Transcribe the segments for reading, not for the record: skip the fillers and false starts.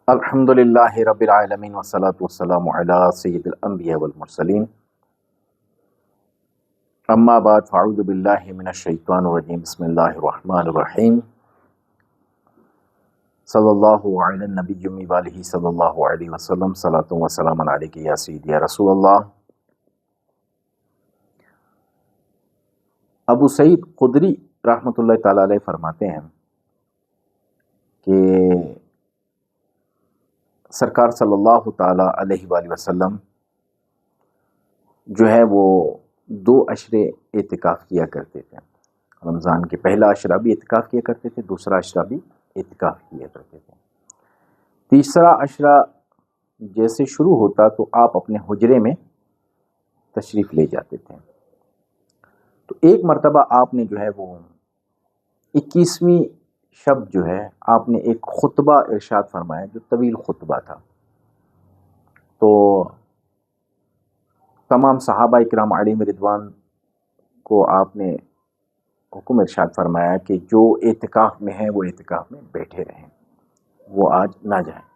الحمدللہ رب العالمین والصلاة والسلام علی سید الانبیاء والمرسلین اما بعد فاعوذ باللہ من الشیطان الرجیم بسم اللہ الرحمن الرحیم صلی اللہ علی النبی وآلہ صلی اللہ علیہ وسلم صلاۃ و سلام علیک یا سیدی یا رسول اللہ۔ ابو سعید خدری رحمۃ اللہ تعالی علیہ فرماتے ہیں کہ سرکار صلی اللہ تعالی علیہ وآلہ وسلم جو ہے وہ 2 عشرے اعتکاف کیا کرتے تھے۔ رمضان کے پہلا عشرہ بھی اعتکاف کیا کرتے تھے، دوسرا عشرہ بھی اعتکاف کیا کرتے تھے، تیسرا عشرہ جیسے شروع ہوتا تو آپ اپنے حجرے میں تشریف لے جاتے تھے۔ تو ایک مرتبہ آپ نے جو ہے وہ 21ویں شب جو ہے آپ نے ایک خطبہ ارشاد فرمایا جو طویل خطبہ تھا۔ تو تمام صحابہ اکرام علیہم رضوان کو آپ نے حکم ارشاد فرمایا کہ جو اعتکاف میں ہیں وہ اعتکاف میں بیٹھے رہیں، وہ آج نہ جائیں۔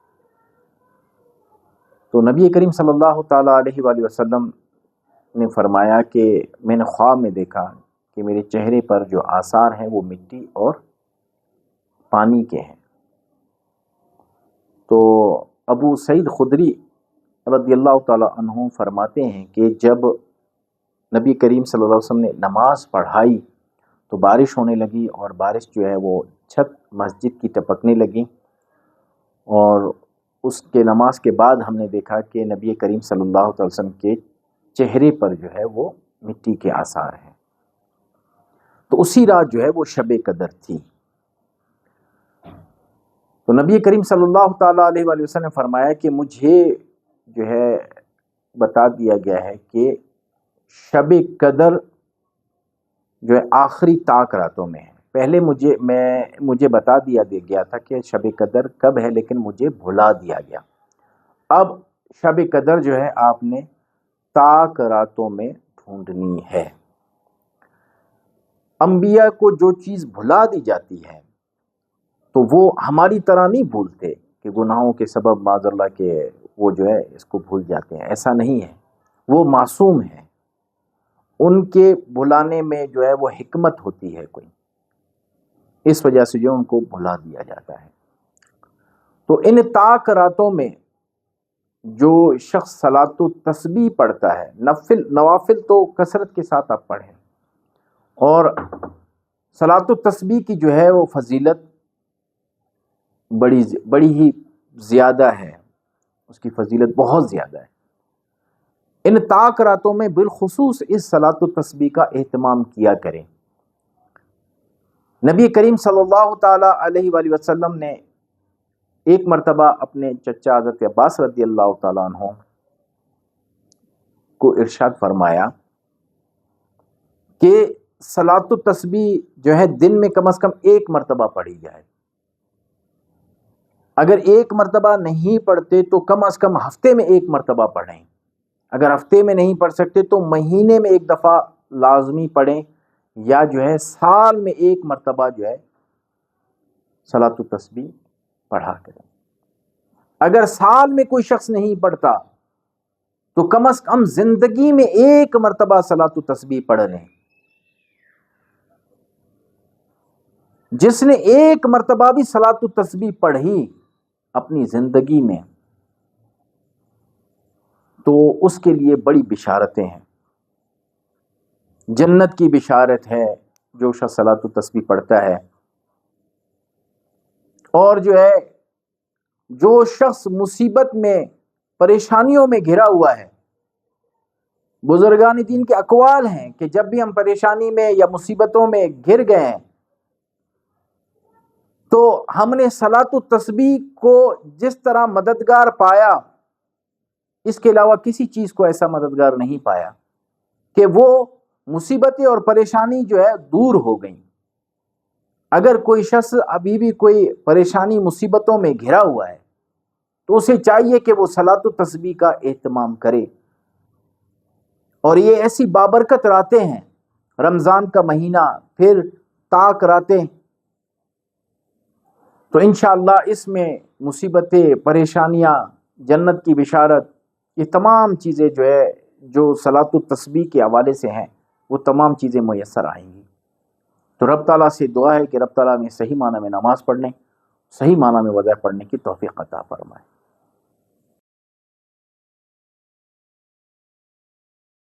تو نبی کریم صلی اللہ تعالیٰ علیہ وآلہ وسلم نے فرمایا کہ میں نے خواب میں دیکھا کہ میرے چہرے پر جو آثار ہیں وہ مٹی اور پانی کے ہیں۔ تو ابو سعید خدری رضی اللہ تعالیٰ عنہ فرماتے ہیں کہ جب نبی کریم صلی اللہ علیہ وسلم نے نماز پڑھائی تو بارش ہونے لگی، اور بارش جو ہے وہ چھت مسجد کی ٹپکنے لگی، اور اس کے نماز کے بعد ہم نے دیکھا کہ نبی کریم صلی اللہ علیہ وسلم کے چہرے پر جو ہے وہ مٹی کے آثار ہیں۔ تو اسی رات جو ہے وہ شب قدر تھی۔ تو نبی کریم صلی اللہ تعالیٰ علیہ وآلہ وسلم نے فرمایا کہ مجھے جو ہے بتا دیا گیا ہے کہ شب قدر جو ہے آخری طاق راتوں میں ہے۔ پہلے مجھے بتا دیا گیا تھا کہ شب قدر کب ہے، لیکن مجھے بھلا دیا گیا۔ اب شب قدر جو ہے آپ نے طاق راتوں میں ڈھونڈنی ہے۔ انبیاء کو جو چیز بھلا دی جاتی ہے تو وہ ہماری طرح نہیں بھولتے کہ گناہوں کے سبب معاذ اللہ کے وہ جو ہے اس کو بھول جاتے ہیں، ایسا نہیں ہے۔ وہ معصوم ہیں، ان کے بھلانے میں جو ہے وہ حکمت ہوتی ہے کوئی، اس وجہ سے جو ان کو بھلا دیا جاتا ہے۔ تو ان طاق راتوں میں جو شخص صلاۃ التسبیح پڑھتا ہے، نوافل تو کثرت کے ساتھ آپ پڑھیں، اور صلاۃ التسبیح کی جو ہے وہ فضیلت بڑی ہی زیادہ ہے، اس کی فضیلت بہت زیادہ ہے۔ ان طاق راتوں میں بالخصوص اس صلاۃ التسبیح کا اہتمام کیا کریں۔ نبی کریم صلی اللہ تعالی علیہ وآلہ وسلم نے ایک مرتبہ اپنے چچا حضرت عباس رضی اللہ تعالیٰ عنہ کو ارشاد فرمایا کہ صلاۃ التسبیح جو ہے دن میں کم از کم 1 مرتبہ پڑھی جائے۔ اگر 1 مرتبہ نہیں پڑھتے تو کم از کم ہفتے میں 1 مرتبہ پڑھیں۔ اگر ہفتے میں نہیں پڑھ سکتے تو مہینے میں 1 دفعہ لازمی پڑھیں، یا جو ہے سال میں 1 مرتبہ جو ہے صلاۃ التسبیح پڑھا کریں۔ اگر سال میں کوئی شخص نہیں پڑھتا تو کم از کم زندگی میں 1 مرتبہ صلاۃ التسبیح پڑھ لیں۔ جس نے 1 مرتبہ بھی صلاۃ التسبیح پڑھی اپنی زندگی میں تو اس کے لیے بڑی بشارتیں ہیں، جنت کی بشارت ہے جو شخص صلاۃ التسبیح پڑھتا ہے۔ اور جو شخص مصیبت میں پریشانیوں میں گھرا ہوا ہے، بزرگان دین کے اقوال ہیں کہ جب بھی ہم پریشانی میں یا مصیبتوں میں گر گئے ہیں تو ہم نے صلاۃ التسبیح کو جس طرح مددگار پایا، اس کے علاوہ کسی چیز کو ایسا مددگار نہیں پایا کہ وہ مصیبتیں اور پریشانی جو ہے دور ہو گئیں۔ اگر کوئی شخص ابھی بھی کوئی پریشانی مصیبتوں میں گھرا ہوا ہے تو اسے چاہیے کہ وہ صلاۃ التسبیح کا اہتمام کرے۔ اور یہ ایسی بابرکت راتیں ہیں، رمضان کا مہینہ، پھر طاق راتیں، تو انشاءاللہ اس میں مصیبتیں، پریشانیاں، جنت کی بشارت، یہ تمام چیزیں جو ہے جو صلاۃ التسبیح کے حوالے سے ہیں وہ تمام چیزیں میسر آئیں گی۔ تو رب تعالیٰ سے دعا ہے کہ رب تعالیٰ میں صحیح معنی میں نماز پڑھنے، صحیح معنی میں وضع پڑھنے کی توفیق عطا فرمائے۔